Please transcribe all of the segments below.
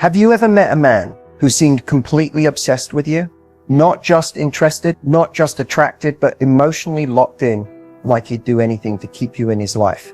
Have you ever met a man who seemed completely obsessed with you? Not just interested, not just attracted, but emotionally locked in, like he'd do anything to keep you in his life.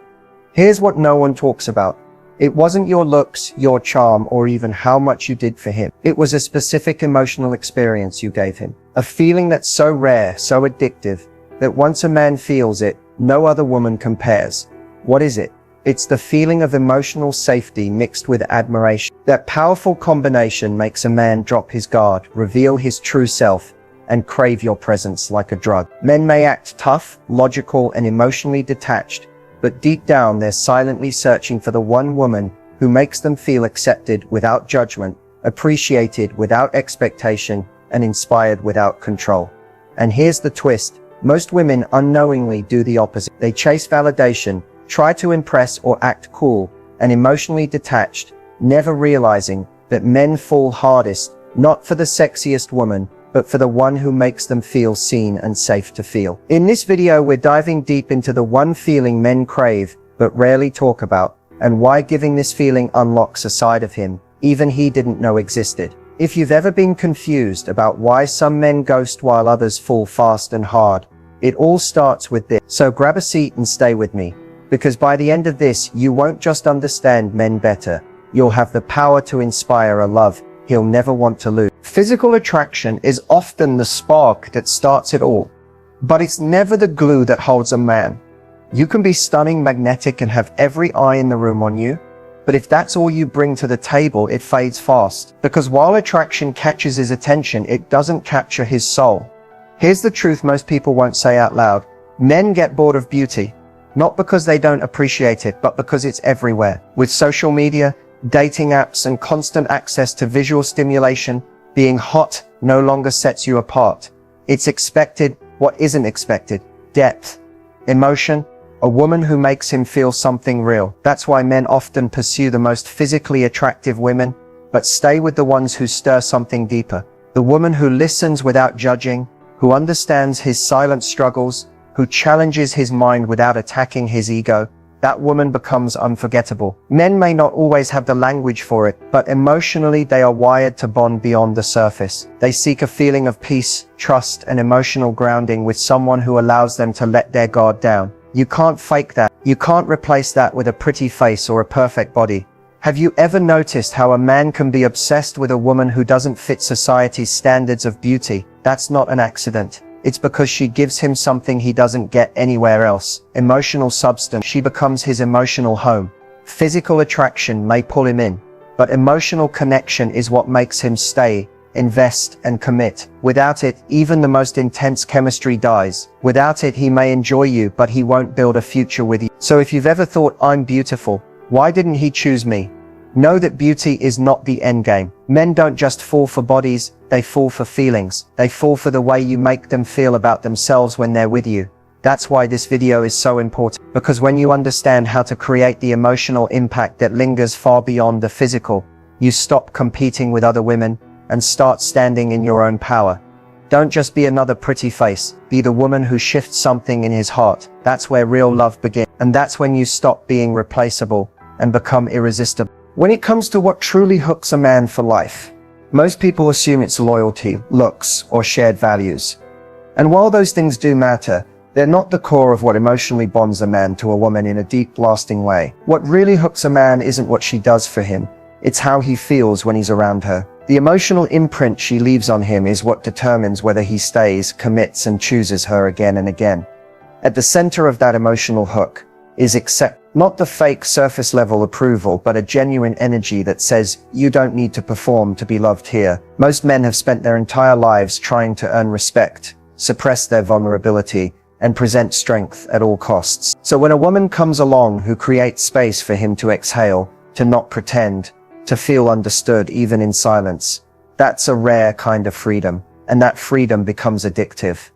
Here's what no one talks about. It wasn't your looks, your charm, or even how much you did for him. It was a specific emotional experience you gave him. A feeling that's so rare, so addictive, that once a man feels it, no other woman compares. What is it? It's the feeling of emotional safety mixed with admiration. That powerful combination makes a man drop his guard, reveal his true self, and crave your presence like a drug. Men may act tough, logical, and emotionally detached, but deep down they're silently searching for the one woman who makes them feel accepted without judgment, appreciated without expectation, and inspired without control. And here's the twist. Most women unknowingly do the opposite. They chase validation, try to impress or act cool and emotionally detached, never realizing that men fall hardest, not for the sexiest woman, but for the one who makes them feel seen and safe to feel. In this video, we're diving deep into the one feeling men crave, but rarely talk about, and why giving this feeling unlocks a side of him even he didn't know existed. If you've ever been confused about why some men ghost while others fall fast and hard, it all starts with this. So grab a seat and stay with me, because by the end of this, you won't just understand men better, you'll have the power to inspire a love he'll never want to lose. Physical attraction is often the spark that starts it all, but it's never the glue that holds a man. You can be stunning, magnetic, and have every eye in the room on you, but if that's all you bring to the table, it fades fast. Because while attraction catches his attention, it doesn't capture his soul. Here's the truth most people won't say out loud. Men get bored of beauty. Not because they don't appreciate it, but because it's everywhere. With social media, dating apps, and constant access to visual stimulation, being hot no longer sets you apart. It's expected. What isn't expected? Depth, emotion, a woman who makes him feel something real. That's why men often pursue the most physically attractive women, but stay with the ones who stir something deeper. The woman who listens without judging, who understands his silent struggles, who challenges his mind without attacking his ego. That woman becomes unforgettable. Men may not always have the language for it, but emotionally they are wired to bond beyond the surface. They seek a feeling of peace, trust, and emotional grounding with someone who allows them to let their guard down. You can't fake that. You can't replace that with a pretty face or a perfect body. Have you ever noticed how a man can be obsessed with a woman who doesn't fit society's standards of beauty? That's not an accident. It's because she gives him something he doesn't get anywhere else. Emotional substance. She becomes his emotional home. Physical attraction may pull him in, but emotional connection is what makes him stay, invest, and commit. Without it, even the most intense chemistry dies. Without it, he may enjoy you, but he won't build a future with you. So if you've ever thought, I'm beautiful, why didn't he choose me? Know that beauty is not the end game. Men don't just fall for bodies, they fall for feelings. They fall for the way you make them feel about themselves when they're with you. That's why this video is so important, because when you understand how to create the emotional impact that lingers far beyond the physical, you stop competing with other women and start standing in your own power. Don't just be another pretty face, be the woman who shifts something in his heart. That's where real love begins. And that's when you stop being replaceable and become irresistible. When it comes to what truly hooks a man for life, most people assume it's loyalty, looks, or shared values. And while those things do matter, they're not the core of what emotionally bonds a man to a woman in a deep, lasting way. What really hooks a man isn't what she does for him, it's how he feels when he's around her. The emotional imprint she leaves on him is what determines whether he stays, commits, and chooses her again and again. At the center of that emotional hook is accept. Not the fake surface level approval, but a genuine energy that says, you don't need to perform to be loved here. Most men have spent their entire lives trying to earn respect, suppress their vulnerability, and present strength at all costs. So when a woman comes along who creates space for him to exhale, to not pretend, to feel understood even in silence, that's a rare kind of freedom, and that freedom becomes addictive.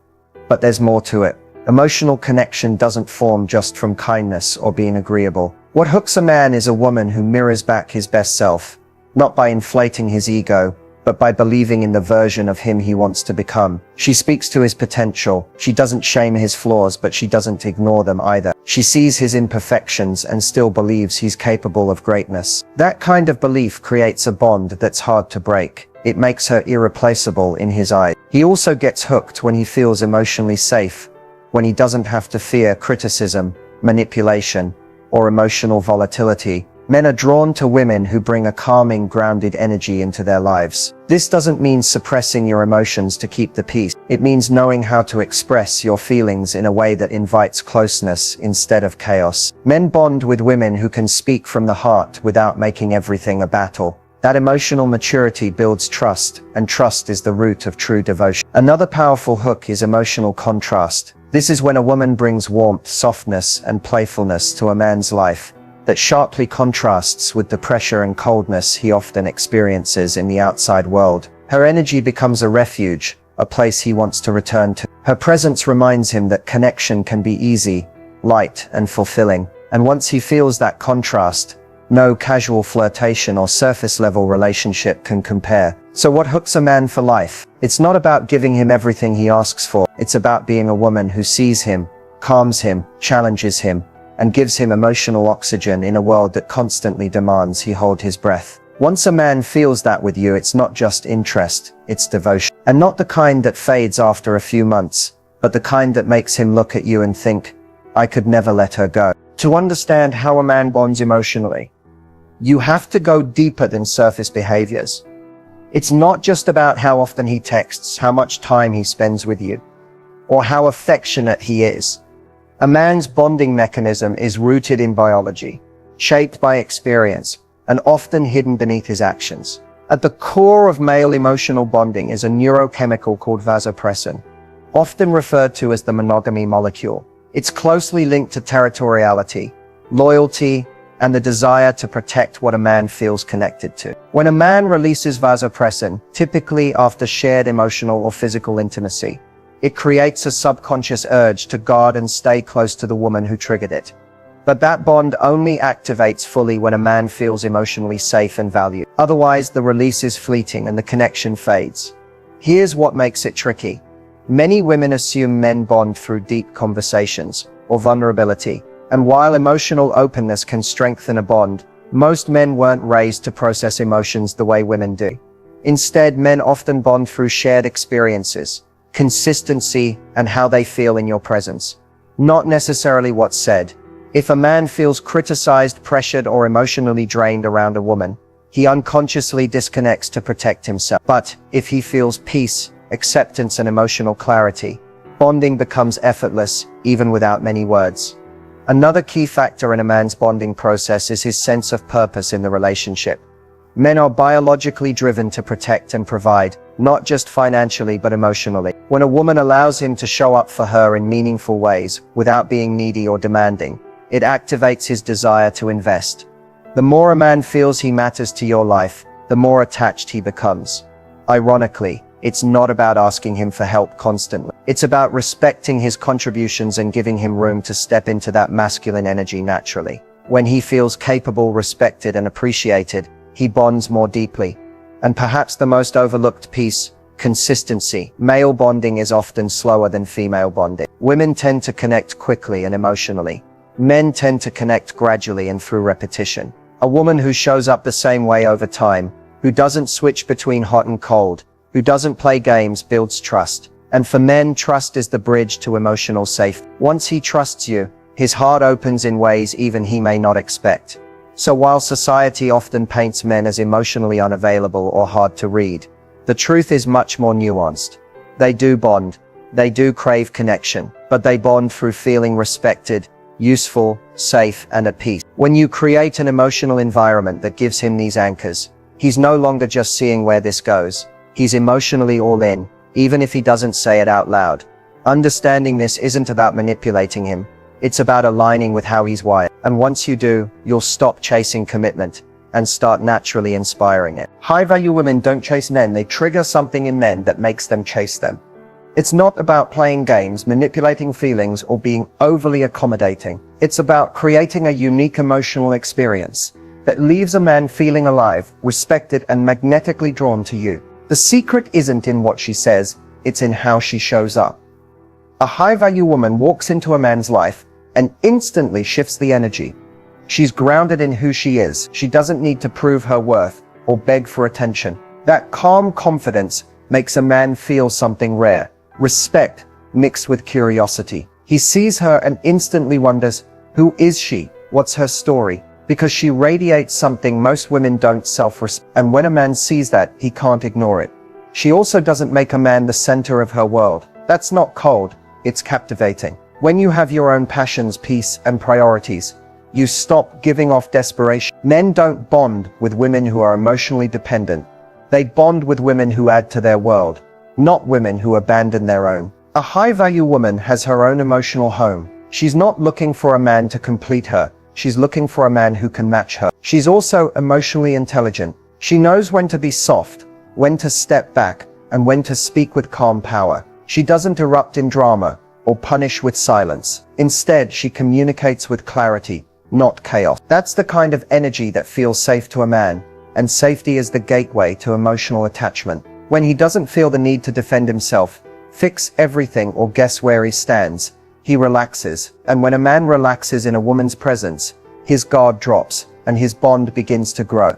But there's more to it. Emotional connection doesn't form just from kindness or being agreeable. What hooks a man is a woman who mirrors back his best self, not by inflating his ego, but by believing in the version of him he wants to become. She speaks to his potential. She doesn't shame his flaws, but she doesn't ignore them either. She sees his imperfections and still believes he's capable of greatness. That kind of belief creates a bond that's hard to break. It makes her irreplaceable in his eyes. He also gets hooked when he feels emotionally safe, when he doesn't have to fear criticism, manipulation, or emotional volatility. Men are drawn to women who bring a calming, grounded energy into their lives. This doesn't mean suppressing your emotions to keep the peace. It means knowing how to express your feelings in a way that invites closeness instead of chaos. Men bond with women who can speak from the heart without making everything a battle. That emotional maturity builds trust, and trust is the root of true devotion. Another powerful hook is emotional contrast. This is when a woman brings warmth, softness, and playfulness to a man's life that sharply contrasts with the pressure and coldness he often experiences in the outside world. Her energy becomes a refuge, a place he wants to return to. Her presence reminds him that connection can be easy, light, and fulfilling. And once he feels that contrast, no casual flirtation or surface-level relationship can compare. So what hooks a man for life? It's not about giving him everything he asks for. It's about being a woman who sees him, calms him, challenges him, and gives him emotional oxygen in a world that constantly demands he hold his breath. Once a man feels that with you, it's not just interest, it's devotion. And not the kind that fades after a few months, but the kind that makes him look at you and think, I could never let her go. To understand how a man bonds emotionally, you have to go deeper than surface behaviors. It's not just about how often he texts, how much time he spends with you, or how affectionate he is. A man's bonding mechanism is rooted in biology, shaped by experience, and often hidden beneath his actions. At the core of male emotional bonding is a neurochemical called vasopressin, often referred to as the monogamy molecule. It's closely linked to territoriality, loyalty, and the desire to protect what a man feels connected to. When a man releases vasopressin, typically after shared emotional or physical intimacy, it creates a subconscious urge to guard and stay close to the woman who triggered it. But that bond only activates fully when a man feels emotionally safe and valued. Otherwise, the release is fleeting and the connection fades. Here's what makes it tricky. Many women assume men bond through deep conversations or vulnerability. And while emotional openness can strengthen a bond, most men weren't raised to process emotions the way women do. Instead, men often bond through shared experiences, consistency, and how they feel in your presence, not necessarily what's said. If a man feels criticized, pressured, or emotionally drained around a woman, he unconsciously disconnects to protect himself. But if he feels peace, acceptance, and emotional clarity, bonding becomes effortless, even without many words. Another key factor in a man's bonding process is his sense of purpose in the relationship. Men are biologically driven to protect and provide, not just financially but emotionally. When a woman allows him to show up for her in meaningful ways, without being needy or demanding, it activates his desire to invest. The more a man feels he matters to your life, the more attached he becomes. Ironically, it's not about asking him for help constantly. It's about respecting his contributions and giving him room to step into that masculine energy naturally. When he feels capable, respected, and appreciated, he bonds more deeply. And perhaps the most overlooked piece, consistency. Male bonding is often slower than female bonding. Women tend to connect quickly and emotionally. Men tend to connect gradually and through repetition. A woman who shows up the same way over time, who doesn't switch between hot and cold, who doesn't play games, builds trust. And for men, trust is the bridge to emotional safety. Once he trusts you, his heart opens in ways even he may not expect. So while society often paints men as emotionally unavailable or hard to read, the truth is much more nuanced. They do bond, they do crave connection, but they bond through feeling respected, useful, safe, and at peace. When you create an emotional environment that gives him these anchors, he's no longer just seeing where this goes. He's emotionally all in, even if he doesn't say it out loud. Understanding this isn't about manipulating him. It's about aligning with how he's wired. And once you do, you'll stop chasing commitment and start naturally inspiring it. High-value women don't chase men. They trigger something in men that makes them chase them. It's not about playing games, manipulating feelings, or being overly accommodating. It's about creating a unique emotional experience that leaves a man feeling alive, respected, and magnetically drawn to you. The secret isn't in what she says, it's in how she shows up. A high-value woman walks into a man's life and instantly shifts the energy. She's grounded in who she is. She doesn't need to prove her worth or beg for attention. That calm confidence makes a man feel something rare, respect mixed with curiosity. He sees her and instantly wonders, who is she? What's her story? Because she radiates something most women don't self-respect. And when a man sees that, he can't ignore it. She also doesn't make a man the center of her world. That's not cold, it's captivating. When you have your own passions, peace, and priorities, you stop giving off desperation. Men don't bond with women who are emotionally dependent. They bond with women who add to their world, not women who abandon their own. A high-value woman has her own emotional home. She's not looking for a man to complete her. She's looking for a man who can match her. She's also emotionally intelligent. She knows when to be soft, when to step back, and when to speak with calm power. She doesn't erupt in drama or punish with silence. Instead, she communicates with clarity, not chaos. That's the kind of energy that feels safe to a man, and safety is the gateway to emotional attachment. When he doesn't feel the need to defend himself, fix everything, or guess where he stands, he relaxes. And when a man relaxes in a woman's presence, his guard drops and his bond begins to grow.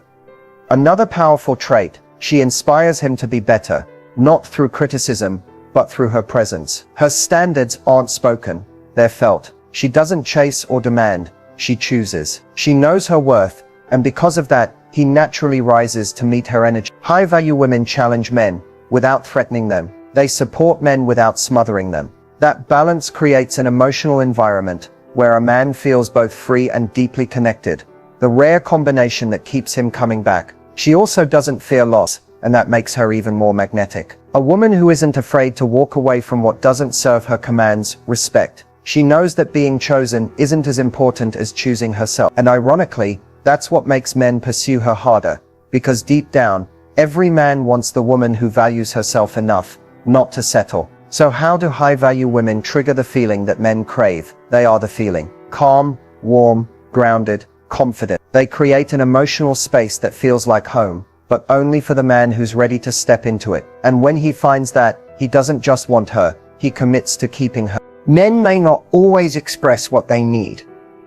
Another powerful trait, she inspires him to be better, not through criticism, but through her presence. Her standards aren't spoken, they're felt. She doesn't chase or demand, she chooses. She knows her worth, and because of that, he naturally rises to meet her energy. High-value women challenge men without threatening them. They support men without smothering them. That balance creates an emotional environment where a man feels both free and deeply connected, the rare combination that keeps him coming back. She also doesn't fear loss, and that makes her even more magnetic. A woman who isn't afraid to walk away from what doesn't serve her commands respect. She knows that being chosen isn't as important as choosing herself. And ironically, that's what makes men pursue her harder, because deep down, every man wants the woman who values herself enough not to settle. So how do high-value women trigger the feeling that men crave? They are the feeling. Calm, warm, grounded, confident. They create an emotional space that feels like home, but only for the man who's ready to step into it. And when he finds that, he doesn't just want her, he commits to keeping her. Men may not always express what they need,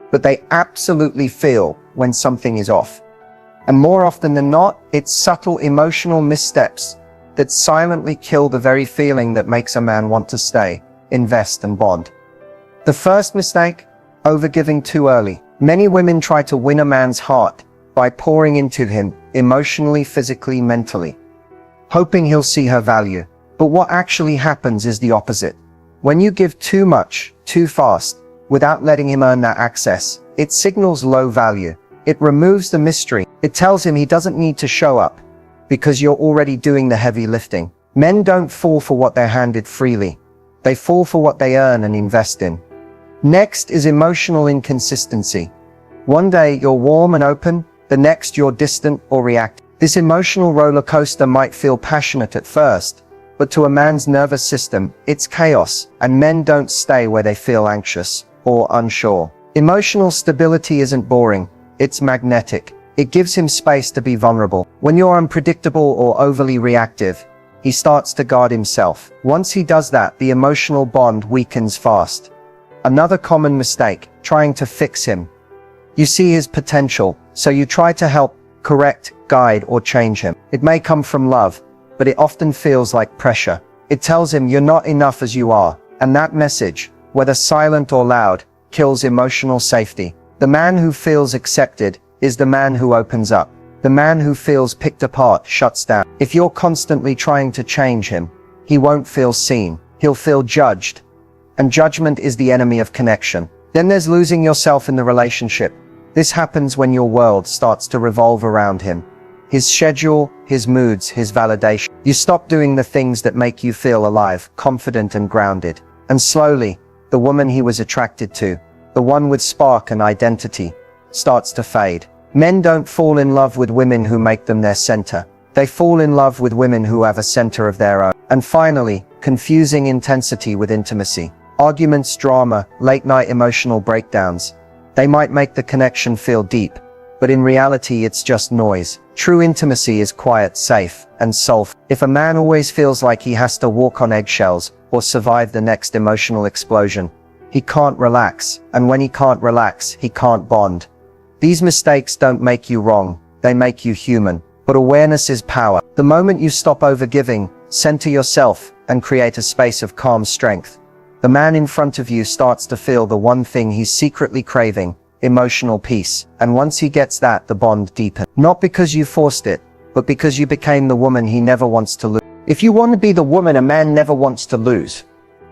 but they absolutely feel when something is off. And more often than not, it's subtle emotional missteps that silently kill the very feeling that makes a man want to stay, invest, and bond. The first mistake, overgiving too early. Many women try to win a man's heart by pouring into him emotionally, physically, mentally, hoping he'll see her value. But what actually happens is the opposite. When you give too much, too fast, without letting him earn that access, it signals low value. It removes the mystery. It tells him he doesn't need to show up, because you're already doing the heavy lifting. Men don't fall for what they're handed freely. They fall for what they earn and invest in. Next is emotional inconsistency. One day you're warm and open, the next you're distant or reactive. This emotional roller coaster might feel passionate at first, but to a man's nervous system, it's chaos, and men don't stay where they feel anxious or unsure. Emotional stability isn't boring, it's magnetic. It gives him space to be vulnerable. When you're unpredictable or overly reactive, he starts to guard himself. Once he does that, the emotional bond weakens fast. Another common mistake, trying to fix him. You see his potential, so you try to help, correct, guide, or change him. It may come from love, but it often feels like pressure. It tells him you're not enough as you are, and that message, whether silent or loud, kills emotional safety. The man who feels accepted is the man who opens up. The man who feels picked apart shuts down. If you're constantly trying to change him, he won't feel seen. He'll feel judged. And judgment is the enemy of connection. Then there's losing yourself in the relationship. This happens when your world starts to revolve around him. His schedule, his moods, his validation. You stop doing the things that make you feel alive, confident, and grounded. And slowly, the woman he was attracted to, the one with spark and identity, starts to fade. Men don't fall in love with women who make them their center. They fall in love with women who have a center of their own. And finally, confusing intensity with intimacy. Arguments, drama, late-night emotional breakdowns. They might make the connection feel deep, but in reality it's just noise. True intimacy is quiet, safe, and soulful. If a man always feels like he has to walk on eggshells or survive the next emotional explosion, he can't relax, and when he can't relax, he can't bond. These mistakes don't make you wrong, they make you human. But awareness is power. The moment you stop overgiving, center yourself, and create a space of calm strength, the man in front of you starts to feel the one thing he's secretly craving: emotional peace. And once he gets that, the bond deepens. Not because you forced it, but because you became the woman he never wants to lose. If you want to be the woman a man never wants to lose,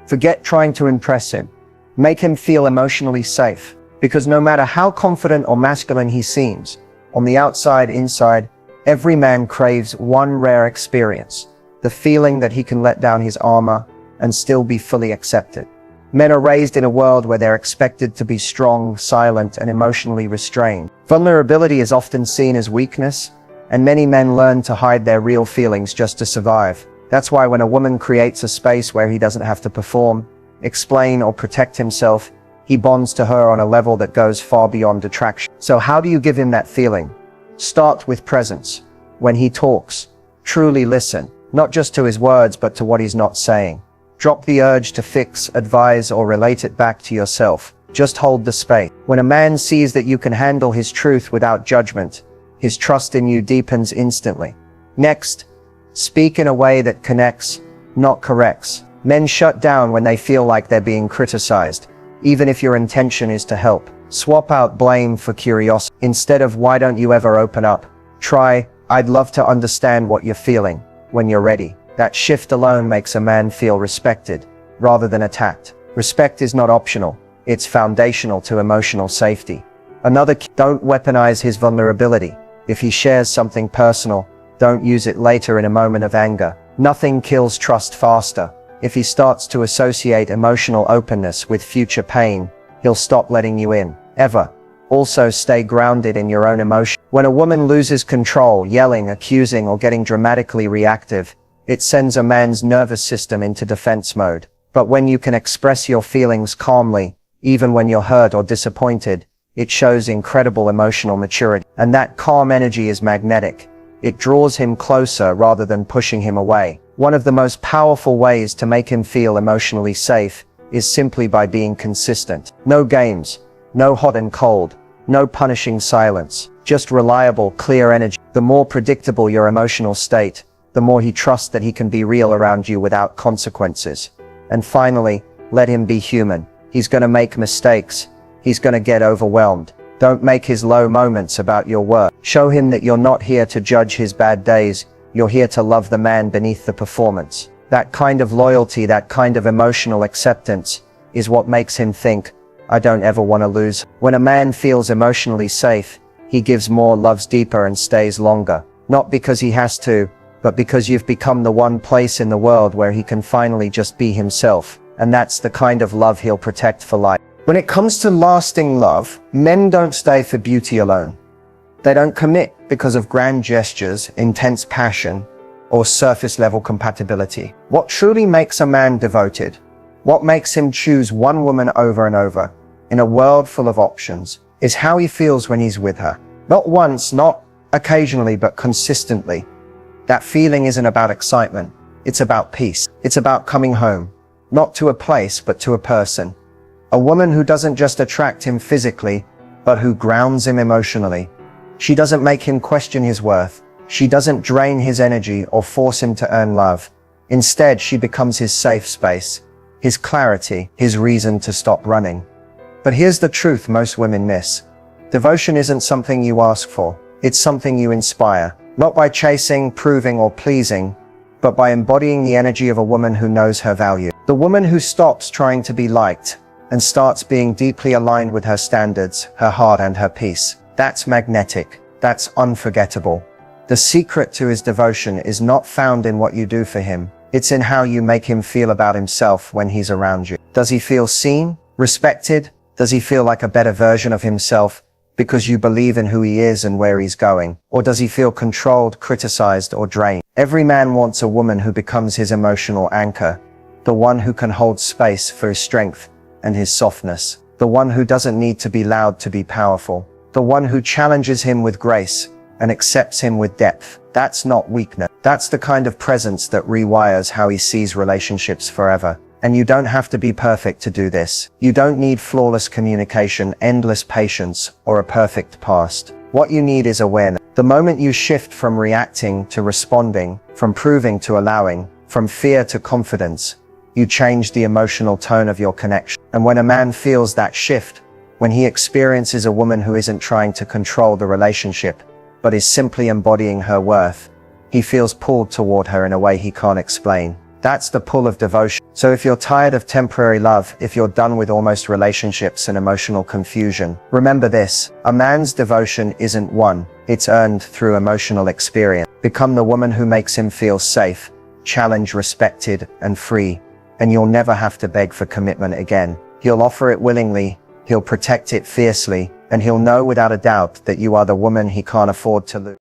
forget trying to impress him. Make him feel emotionally safe. Because no matter how confident or masculine he seems, on the outside, inside, every man craves one rare experience: the feeling that he can let down his armor and still be fully accepted. Men are raised in a world where they're expected to be strong, silent, and emotionally restrained. Vulnerability is often seen as weakness, and many men learn to hide their real feelings just to survive. That's why when a woman creates a space where he doesn't have to perform, explain, or protect himself, he bonds to her on a level that goes far beyond attraction. So how do you give him that feeling? Start with presence. When he talks, truly listen, not just to his words, but to what he's not saying. Drop the urge to fix, advise, or relate it back to yourself. Just hold the space. When a man sees that you can handle his truth without judgment, his trust in you deepens instantly. Next, speak in a way that connects, not corrects. Men shut down when they feel like they're being criticized, even if your intention is to help. Swap out blame for curiosity. Instead of "why don't you ever open up?" try "I'd love to understand what you're feeling when you're ready." That shift alone makes a man feel respected, rather than attacked. Respect is not optional, it's foundational to emotional safety. Another key: don't weaponize his vulnerability. If he shares something personal, don't use it later in a moment of anger. Nothing kills trust faster. If he starts to associate emotional openness with future pain, he'll stop letting you in. Ever. Also, stay grounded in your own emotion. When a woman loses control, yelling, accusing, or getting dramatically reactive, it sends a man's nervous system into defense mode. But when you can express your feelings calmly, even when you're hurt or disappointed, it shows incredible emotional maturity. And that calm energy is magnetic. It draws him closer rather than pushing him away. One of the most powerful ways to make him feel emotionally safe is simply by being consistent. No games, no hot and cold, no punishing silence, just reliable, clear energy. The more predictable your emotional state, the more he trusts that he can be real around you without consequences. And finally, let him be human. He's gonna make mistakes. He's gonna get overwhelmed. Don't make his low moments about your work. Show him that you're not here to judge his bad days. You're here to love the man beneath the performance. That kind of loyalty, that kind of emotional acceptance, is what makes him think, "I don't ever want to lose." When a man feels emotionally safe, he gives more, loves deeper, and stays longer. Not because he has to, but because you've become the one place in the world where he can finally just be himself. And that's the kind of love he'll protect for life. When it comes to lasting love, men don't stay for beauty alone. They don't commit because of grand gestures, intense passion, or surface-level compatibility. What truly makes a man devoted, what makes him choose one woman over and over, in a world full of options, is how he feels when he's with her. Not once, not occasionally, but consistently. That feeling isn't about excitement. It's about peace. It's about coming home, not to a place, but to a person. A woman who doesn't just attract him physically, but who grounds him emotionally. She doesn't make him question his worth. She doesn't drain his energy or force him to earn love. Instead, she becomes his safe space, his clarity, his reason to stop running. But here's the truth most women miss. Devotion isn't something you ask for. It's something you inspire. Not by chasing, proving, or pleasing, but by embodying the energy of a woman who knows her value. The woman who stops trying to be liked and starts being deeply aligned with her standards, her heart, and her peace. That's magnetic. That's unforgettable. The secret to his devotion is not found in what you do for him. It's in how you make him feel about himself when he's around you. Does he feel seen, respected? Does he feel like a better version of himself because you believe in who he is and where he's going? Or does he feel controlled, criticized, or drained? Every man wants a woman who becomes his emotional anchor, the one who can hold space for his strength and his softness, the one who doesn't need to be loud to be powerful, The one who challenges him with grace and accepts him with depth. That's not weakness. That's the kind of presence that rewires how he sees relationships forever. And you don't have to be perfect to do this. You don't need flawless communication, endless patience, or a perfect past. What you need is awareness. The moment you shift from reacting to responding, from proving to allowing, from fear to confidence, you change the emotional tone of your connection. And when a man feels that shift, when he experiences a woman who isn't trying to control the relationship, but is simply embodying her worth, he feels pulled toward her in a way he can't explain. That's the pull of devotion. So if you're tired of temporary love, if you're done with almost relationships and emotional confusion, remember this: a man's devotion isn't won, it's earned through emotional experience. Become the woman who makes him feel safe, challenged, respected, and free, and you'll never have to beg for commitment again. He'll offer it willingly, he'll protect it fiercely, and he'll know without a doubt that you are the woman he can't afford to lose.